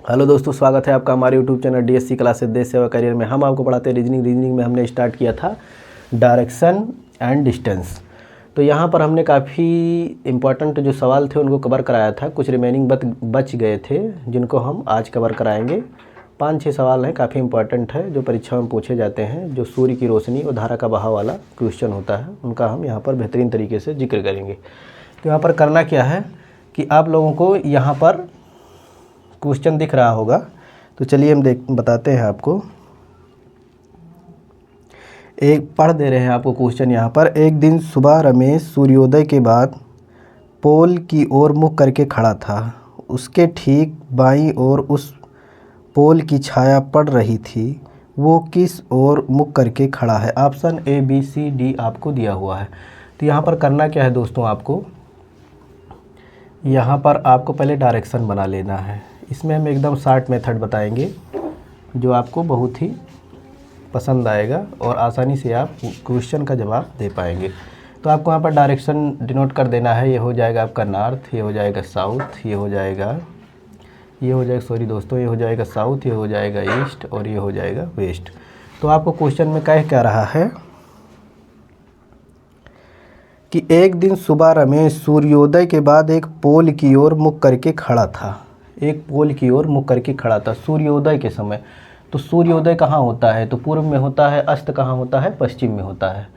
Hello दोस्तों, स्वागत है आपका हमारे यूट्यूब चैनल डीएससी क्लासेस देश सेवा करियर में। हम आपको पढ़ाते हैं रीजनिंग में हमने स्टार्ट किया था डायरेक्शन एंड डिस्टेंस। तो यहाँ पर हमने काफ़ी इम्पोर्टेंट जो सवाल थे उनको कवर कराया था। कुछ रिमेनिंग बच गए थे जिनको हम आज कवर कराएंगे। 5-6 सवाल हैं, काफ़ी इंपॉर्टेंट है, जो परीक्षा में पूछे जाते हैं। जो सूर्य की रोशनी और धारा का बहाव वाला क्वेश्चन होता है उनका हम यहाँ पर बेहतरीन तरीके से जिक्र करेंगे। तो यहाँ पर करना क्या है कि आप लोगों को यहाँ पर क्वेश्चन दिख रहा होगा, तो चलिए हम बताते हैं आपको। एक पढ़ दे रहे हैं आपको क्वेश्चन यहाँ पर। एक दिन सुबह रमेश सूर्योदय के बाद पोल की ओर मुख करके खड़ा था। उसके ठीक बाईं ओर उस पोल की छाया पड़ रही थी। वो किस ओर मुख करके खड़ा है? Option A, B, C, D आपको दिया हुआ है। तो यहाँ पर करना क्या है दोस्तों, आपको यहाँ पर आपको पहले डायरेक्शन बना लेना है। इसमें हम एकदम शॉर्ट मेथड बताएंगे जो आपको बहुत ही पसंद आएगा और आसानी से आप क्वेश्चन का जवाब दे पाएंगे। तो आपको यहाँ पर डायरेक्शन डिनोट कर देना है। ये हो जाएगा आपका नॉर्थ, ये हो जाएगा साउथ, ये हो जाएगा सॉरी दोस्तों, ये हो जाएगा साउथ, ये हो जाएगा ईस्ट और ये हो जाएगा वेस्ट। तो आपको क्वेश्चन में कह रहा है कि एक दिन सुबह रमेश सूर्योदय के बाद एक पोल की ओर मुख करके खड़ा था। एक पोल की ओर मुख करके खड़ा था सूर्योदय के समय। तो सूर्योदय कहाँ होता है? तो पूर्व में होता है। अस्त कहाँ होता है? पश्चिम में होता है।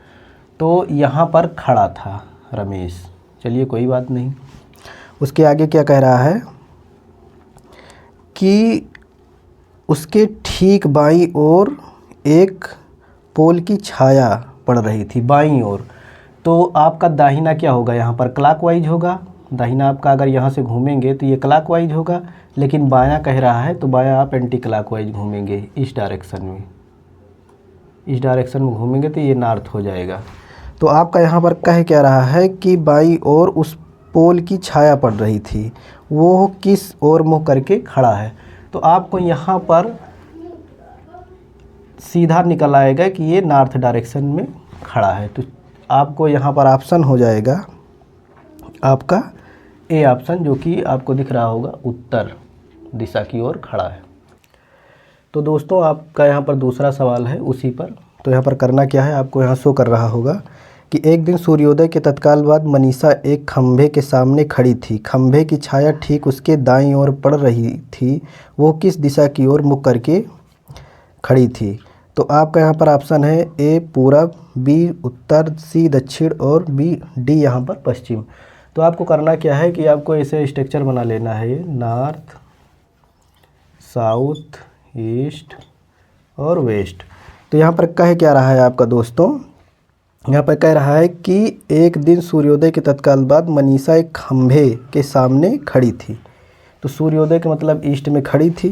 तो यहाँ पर खड़ा था रमेश। चलिए कोई बात नहीं। उसके आगे क्या कह रहा है कि उसके ठीक बाईं ओर एक पोल की छाया पड़ रही थी। बाईं ओर तो आपका दाहिना क्या होगा? यहाँ पर क्लॉकवाइज होगा। दाहिना आपका अगर यहाँ से घूमेंगे तो ये क्लॉकवाइज होगा, लेकिन बायां कह रहा है तो बायां आप एंटी क्लॉकवाइज घूमेंगे। इस डायरेक्शन में घूमेंगे तो ये नॉर्थ हो जाएगा। तो आपका यहाँ पर क्या रहा है कि बाईं ओर उस पोल की छाया पड़ रही थी। वो किस ओर मुँह करके खड़ा है? तो आपको यहाँ पर सीधा निकल आएगा कि ये नॉर्थ डायरेक्शन में खड़ा है। तो आपको यहाँ पर ऑप्शन हो जाएगा आपका ए ऑप्शन, जो कि आपको दिख रहा होगा उत्तर दिशा की ओर खड़ा है। तो दोस्तों आपका यहाँ पर दूसरा सवाल है उसी पर। तो यहाँ पर करना क्या है, आपको यहाँ शो कर रहा होगा कि एक दिन सूर्योदय के तत्काल बाद मनीषा एक खंभे के सामने खड़ी थी। खंभे की छाया ठीक उसके दाईं ओर पड़ रही थी। वो किस दिशा की ओर मुख करके खड़ी थी? तो आपका यहाँ पर ऑप्शन है ए पूरब, बी उत्तर, सी दक्षिण और डी यहाँ पर पश्चिम। तो आपको करना क्या है कि आपको ऐसे स्ट्रक्चर बना लेना है। ये नॉर्थ, साउथ, ईस्ट और वेस्ट। तो यहाँ पर क्या रहा है आपका दोस्तों, यहाँ पर कह रहा है कि एक दिन सूर्योदय के तत्काल बाद मनीषा एक खंभे के सामने खड़ी थी। तो सूर्योदय के मतलब ईस्ट में खड़ी थी।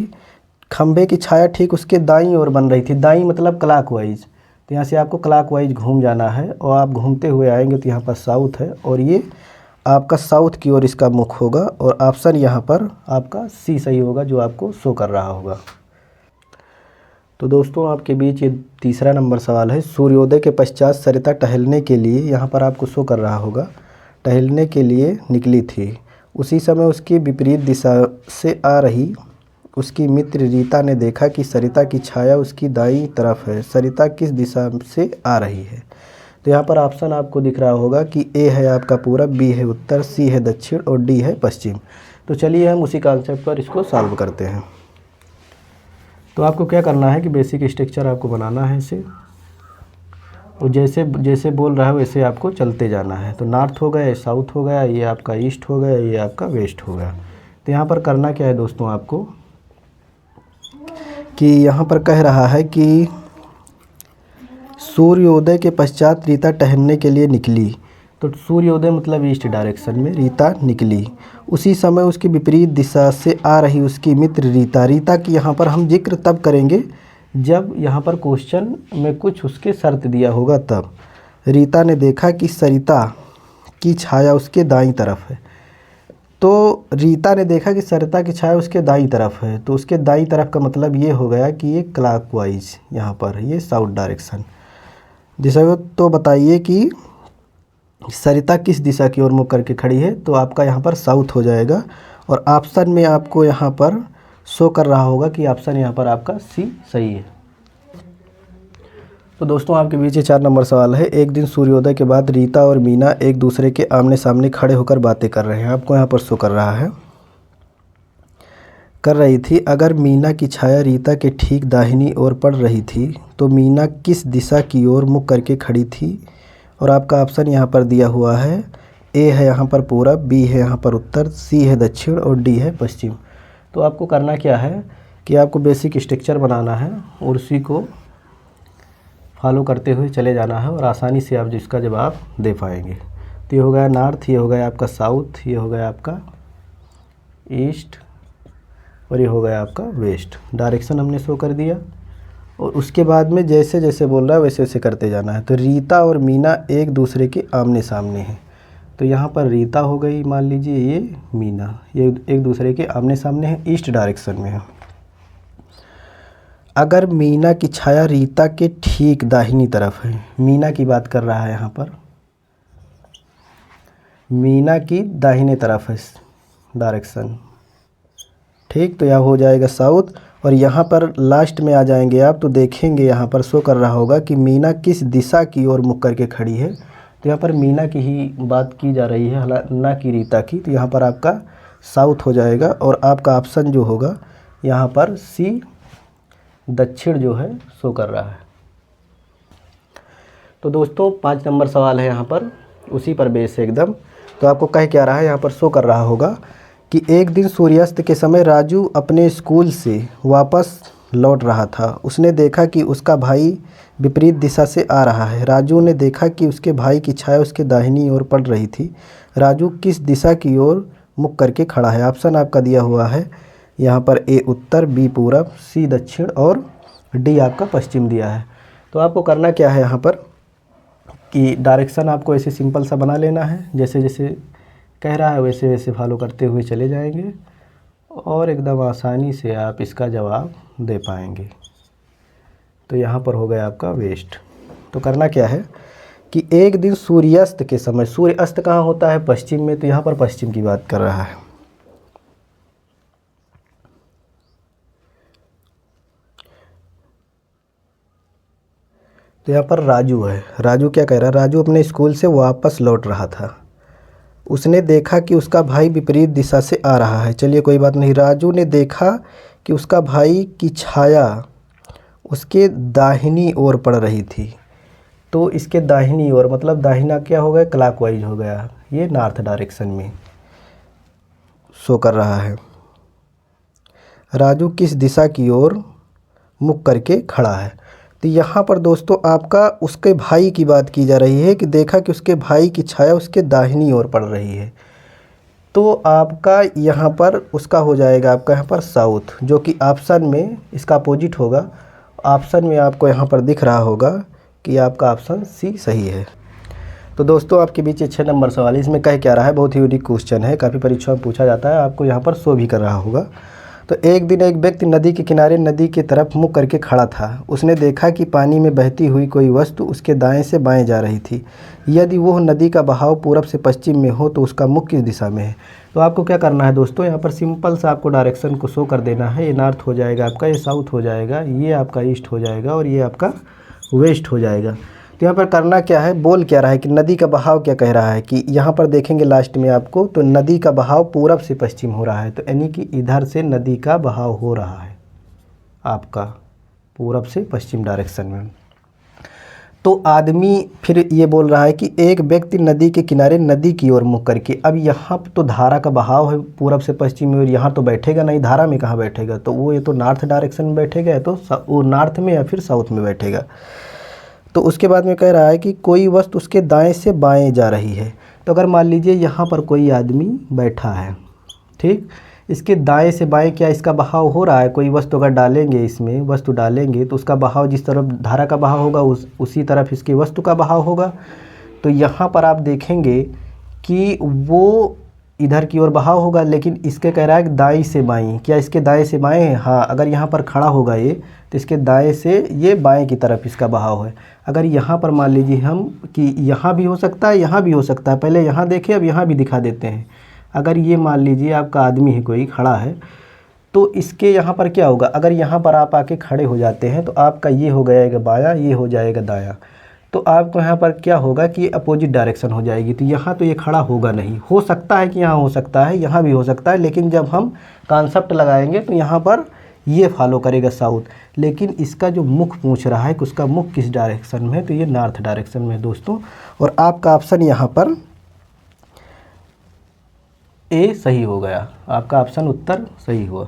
खंभे की छाया ठीक उसके दाईं ओर बन रही थी। दाईं मतलब क्लॉकवाइज। तो यहाँ से आपको क्लॉकवाइज घूम जाना है और आप घूमते हुए आएंगे तो यहाँ पर साउथ है और ये आपका साउथ की ओर इसका मुख होगा। और ऑप्शन यहाँ पर आपका सी सही होगा, जो आपको शो कर रहा होगा। तो दोस्तों आपके बीच ये तीसरा नंबर सवाल है। सूर्योदय के पश्चात सरिता टहलने के लिए, यहाँ पर आपको शो कर रहा होगा, टहलने के लिए निकली थी। उसी समय उसकी विपरीत दिशा से आ रही उसकी मित्र रीता ने देखा कि सरिता की छाया उसकी दाईं तरफ है। सरिता किस दिशा से आ रही है? तो यहाँ पर ऑप्शन आपको दिख रहा होगा कि ए है आपका पूरब, बी है उत्तर, सी है दक्षिण और डी है पश्चिम। तो चलिए हम उसी कॉन्सेप्ट पर इसको सॉल्व करते हैं। तो आपको क्या करना है कि बेसिक स्ट्रक्चर आपको बनाना है इसे, और जैसे बोल रहा है वैसे आपको चलते जाना है। तो नॉर्थ हो गया, साउथ हो गया, ये आपका ईस्ट हो गया, ये आपका वेस्ट हो गया। तो यहाँ पर करना क्या है दोस्तों, आपको कि यहाँ पर कह रहा है कि सूर्योदय के पश्चात रीता टहलने के लिए निकली। तो सूर्योदय मतलब ईस्ट डायरेक्शन में रीता निकली। उसी समय उसकी विपरीत दिशा से आ रही उसकी मित्र रीता की यहाँ पर हम जिक्र तब करेंगे जब यहाँ पर क्वेश्चन में कुछ उसके शर्त दिया होगा तब। रीता ने देखा कि सरिता की छाया उसके दाईं तरफ है। तो रीता ने देखा कि सरिता की छाया उसके दाईं तरफ है। तो उसके दाईं तरफ का मतलब ये हो गया कि ये क्लॉकवाइज, यहाँ पर ये साउथ डायरेक्शन दिशा। तो बताइए कि सरिता किस दिशा की ओर मुख करके खड़ी है? तो आपका यहाँ पर साउथ हो जाएगा। और ऑप्शन में आपको यहाँ पर शो कर रहा होगा कि ऑप्शन यहाँ पर आपका सी सही है। तो दोस्तों आपके बीच 4 नंबर सवाल है। एक दिन सूर्योदय के बाद रीता और मीना एक दूसरे के आमने सामने खड़े होकर बातें कर रहे हैं। आपको यहाँ पर शो कर रहा है, कर रही थी। अगर मीना की छाया रीता के ठीक दाहिनी ओर पड़ रही थी तो मीना किस दिशा की ओर मुख करके खड़ी थी? और आपका ऑप्शन यहाँ पर दिया हुआ है, ए है यहाँ पर पूरब, बी है यहाँ पर उत्तर, सी है दक्षिण और डी है पश्चिम। तो आपको करना क्या है कि आपको बेसिक स्ट्रक्चर बनाना है और उसी को फॉलो करते हुए चले जाना है और आसानी से आप जिसका जवाब दे पाएंगे। तो ये हो गया नॉर्थ, ये हो गया आपका साउथ, ये हो गया आपका ईस्ट और ये हो गया आपका वेस्ट। डायरेक्शन हमने शो कर दिया और उसके बाद में जैसे जैसे बोल रहा है वैसे वैसे करते जाना है। तो रीता और मीना एक दूसरे के आमने सामने हैं। तो यहाँ पर रीता हो गई, मान लीजिए ये मीना, ये एक दूसरे के आमने सामने हैं, ईस्ट डायरेक्शन में है। अगर मीना की छाया रीता के ठीक दाहिनी तरफ है, मीना की बात कर रहा है यहाँ पर, मीना की दाहिने तरफ है डायरेक्शन, ठीक। तो यह हो जाएगा साउथ। और यहाँ पर लास्ट में आ जाएंगे आप तो देखेंगे यहाँ पर शो कर रहा होगा कि मीना किस दिशा की ओर मुख करके खड़ी है। तो यहाँ पर मीना की ही बात की जा रही है, ना कि रीता की। तो यहाँ पर आपका साउथ हो जाएगा और आपका ऑप्शन जो होगा यहाँ पर सी दक्षिण जो है शो कर रहा है। तो दोस्तों 5 नंबर सवाल है यहाँ पर, उसी पर बेस है एकदम। तो आपको कह क्या रहा है, यहाँ पर शो कर रहा होगा कि एक दिन सूर्यास्त के समय राजू अपने स्कूल से वापस लौट रहा था। उसने देखा कि उसका भाई विपरीत दिशा से आ रहा है। राजू ने देखा कि उसके भाई की छाया उसके दाहिनी ओर पड़ रही थी। राजू किस दिशा की ओर मुख करके खड़ा है? ऑप्शन आपका दिया हुआ है यहाँ पर, ए उत्तर, बी पूरब, सी दक्षिण और डी आपका पश्चिम दिया है। तो आपको करना क्या है यहाँ पर कि डायरेक्शन आपको ऐसे सिंपल सा बना लेना है, जैसे जैसे कह रहा है वैसे वैसे फॉलो करते हुए चले जाएंगे और एकदम आसानी से आप इसका जवाब दे पाएंगे। तो यहाँ पर हो गया आपका वेस्ट। तो करना क्या है कि एक दिन सूर्यास्त के समय, सूर्य अस्त कहाँ होता है? पश्चिम में। तो यहाँ पर पश्चिम की बात कर रहा है। तो यहाँ पर राजू है। राजू क्या कह रहा है? राजू अपने स्कूल से वापस लौट रहा था। उसने देखा कि उसका भाई विपरीत दिशा से आ रहा है। चलिए कोई बात नहीं। राजू ने देखा कि उसका भाई की छाया उसके दाहिनी ओर पड़ रही थी। तो इसके दाहिनी ओर मतलब दाहिना क्या हो गया? क्लॉकवाइज हो गया। ये नॉर्थ डायरेक्शन में शो कर रहा है। राजू किस दिशा की ओर मुख करके खड़ा है? तो यहाँ पर दोस्तों आपका उसके भाई की बात की जा रही है कि देखा कि उसके भाई की छाया उसके दाहिनी ओर पड़ रही है। तो आपका यहाँ पर उसका हो जाएगा आपका यहाँ पर साउथ, जो कि ऑप्शन में इसका अपोजिट होगा। ऑप्शन में आपको यहाँ पर दिख रहा होगा कि आपका ऑप्शन सी सही है। तो दोस्तों आपके बीच 6 नंबर सवाल, इसमें कह क्या रहा है? बहुत ही यूनिक क्वेश्चन है, काफ़ी परीक्षा में पूछा जाता है, आपको यहाँ पर शो भी कर रहा होगा। तो एक दिन एक व्यक्ति नदी के किनारे नदी की तरफ मुँह करके खड़ा था। उसने देखा कि पानी में बहती हुई कोई वस्तु उसके दाएं से बाएं जा रही थी। यदि वह नदी का बहाव पूरब से पश्चिम में हो तो उसका मुख किस दिशा में है? तो आपको क्या करना है दोस्तों, यहाँ पर सिंपल सा आपको डायरेक्शन को शो कर देना है। ये नॉर्थ हो जाएगा आपका, ये साउथ हो जाएगा, ये आपका ईस्ट हो जाएगा और ये आपका वेस्ट हो जाएगा। तो यहाँ पर करना क्या है, बोल क्या रहा है कि नदी का बहाव क्या कह रहा है कि यहाँ पर देखेंगे लास्ट में आपको, तो नदी का बहाव पूरब से पश्चिम हो रहा है। तो यानी कि इधर से नदी का बहाव हो रहा है आपका पूरब से पश्चिम डायरेक्शन में। तो आदमी फिर ये बोल रहा है कि एक व्यक्ति नदी के किनारे नदी की ओर मुख करके, अब यहाँ तो धारा का बहाव है पूरब से पश्चिम में और यहाँ तो बैठेगा नहीं, धारा में कहाँ बैठेगा? तो वो ये तो नॉर्थ डायरेक्शन में बैठेगा, या तो वो नॉर्थ में या फिर साउथ में बैठेगा। तो उसके बाद में कह रहा है कि कोई वस्तु उसके दाएं से बाएं जा रही है। तो अगर मान लीजिए यहाँ पर कोई आदमी बैठा है, ठीक, इसके दाएं से बाएं क्या इसका बहाव हो रहा है? कोई वस्तु अगर डालेंगे, इसमें वस्तु डालेंगे तो उसका बहाव जिस तरफ धारा का बहाव होगा उसी तरफ इसकी वस्तु का बहाव होगा। तो यहाँ पर आप देखेंगे कि वो इधर की ओर बहाव होगा, लेकिन इसके कह रहा है कि दाएं से बाएं, क्या इसके दाएं से बाएं है? हाँ, अगर यहाँ पर खड़ा होगा ये तो इसके दाएं से ये बाएं की तरफ इसका बहाव है। अगर यहाँ पर मान लीजिए हम कि यहाँ भी हो सकता है, यहाँ भी हो सकता है, पहले यहाँ देखें अब यहाँ भी दिखा देते हैं। अगर ये मान लीजिए आपका आदमी है कोई खड़ा है, तो इसके यहाँ पर क्या होगा, अगर यहाँ पर आप आके खड़े हो जाते हैं तो आपका ये हो जाएगा बायां, ये हो जाएगा दायां। तो आपको यहाँ पर क्या होगा कि अपोजिट डायरेक्शन हो जाएगी। तो यहाँ तो ये खड़ा होगा नहीं, हो सकता है कि यहाँ हो सकता है, यहाँ भी हो सकता है, लेकिन जब हम कॉन्सेप्ट लगाएंगे तो यहाँ पर ये फॉलो करेगा साउथ। लेकिन इसका जो मुख पूछ रहा है कि उसका मुख किस डायरेक्शन में है, तो ये नॉर्थ डायरेक्शन में है दोस्तों। और आपका ऑप्शन यहाँ पर ए सही हो गया, आपका ऑप्शन उत्तर सही हुआ।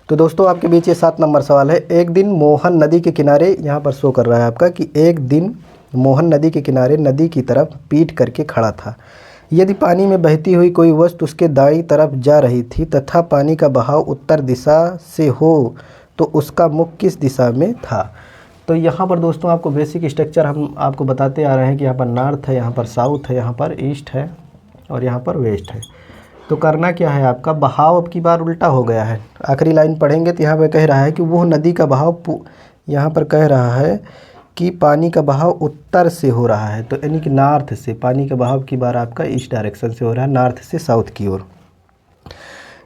तो दोस्तों आपके बीच ये 7 नंबर सवाल है। एक दिन मोहन नदी के किनारे, यहाँ पर शो कर रहा है आपका कि एक दिन मोहन नदी के किनारे नदी की तरफ पीठ करके खड़ा था। यदि पानी में बहती हुई कोई वस्तु उसके दाईं तरफ जा रही थी तथा पानी का बहाव उत्तर दिशा से हो तो उसका मुख किस दिशा में था। तो यहाँ पर दोस्तों आपको बेसिक स्ट्रक्चर हम आपको बताते आ रहे हैं कि यहाँ पर नॉर्थ है, यहाँ पर साउथ है, यहाँ पर ईस्ट है और यहाँ पर वेस्ट है। तो करना क्या है, आपका बहाव अब की बार उल्टा हो गया है। आखिरी लाइन पढ़ेंगे तो यहाँ पर कह रहा है कि वह नदी का बहाव, यहाँ पर कह रहा है कि पानी का बहाव उत्तर से हो रहा है, तो यानी कि नॉर्थ से। पानी का बहाव की बार आपका ईस्ट डायरेक्शन से हो रहा है, नॉर्थ से साउथ की ओर।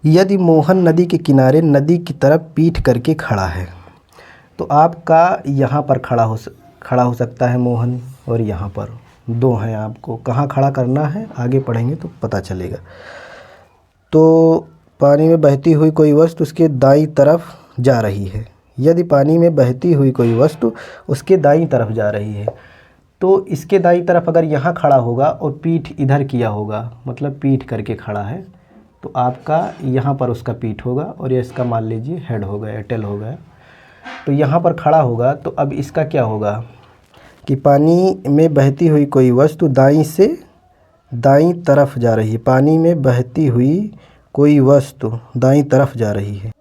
यदि मोहन नदी के किनारे नदी की तरफ पीठ करके खड़ा है तो आपका यहाँ पर खड़ा हो सकता है मोहन, और यहाँ पर दो हैं। आपको कहाँ खड़ा करना है आगे पढ़ेंगे तो पता चलेगा। तो पानी में बहती हुई कोई वस्तु उसके दाईं तरफ जा रही है। यदि पानी में बहती हुई कोई वस्तु उसके दाईं तरफ जा रही है तो इसके दाईं तरफ अगर यहाँ खड़ा होगा और पीठ इधर किया होगा, मतलब पीठ करके खड़ा है, तो आपका यहाँ पर उसका पीठ होगा और ये इसका मान लीजिए हेड हो गया, टेल हो गया। तो यहाँ पर खड़ा होगा तो अब इसका क्या होगा कि पानी में बहती हुई कोई वस्तु दाईं से दाईं तरफ जा रही है। पानी में बहती हुई कोई वस्तु दाईं तरफ जा रही है,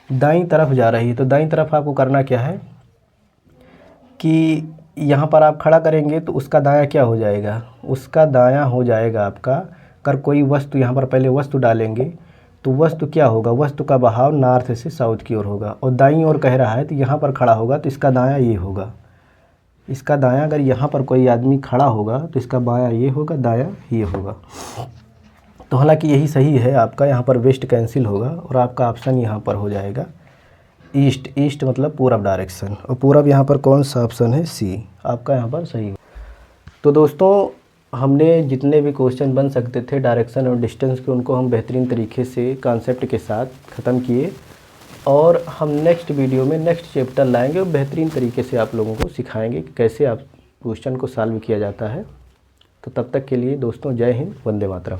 दाईं तरफ जा रही है। तो दाईं तरफ आपको करना क्या है कि यहाँ पर आप खड़ा करेंगे तो उसका दायां क्या हो जाएगा, उसका दायां हो जाएगा आपका, अगर कोई वस्तु यहाँ पर पहले वस्तु डालेंगे तो वस्तु क्या होगा, वस्तु का बहाव नॉर्थ से साउथ की ओर होगा। और दाईं ओर कह रहा है तो यहाँ पर खड़ा होगा तो इसका दायां ये होगा, इसका दायां अगर यहाँ पर कोई आदमी खड़ा होगा तो इसका बायां ये होगा, दायां ये होगा। तो हालांकि यही सही है आपका, यहाँ पर वेस्ट कैंसिल होगा और आपका ऑप्शन यहाँ पर हो जाएगा ईस्ट। ईस्ट मतलब पूरब डायरेक्शन, और पूरब यहाँ पर कौन सा ऑप्शन है, सी, आपका यहाँ पर सही है। तो दोस्तों हमने जितने भी क्वेश्चन बन सकते थे डायरेक्शन और डिस्टेंस के, उनको हम बेहतरीन तरीके से कॉन्सेप्ट के साथ ख़त्म किए, और हम नेक्स्ट वीडियो में नेक्स्ट चैप्टर लाएंगे और बेहतरीन तरीके से आप लोगों को सिखाएंगे कि कैसे आप क्वेश्चन को सॉल्व किया जाता है। तो तब तक के लिए दोस्तों जय हिंद, वंदे मातरम।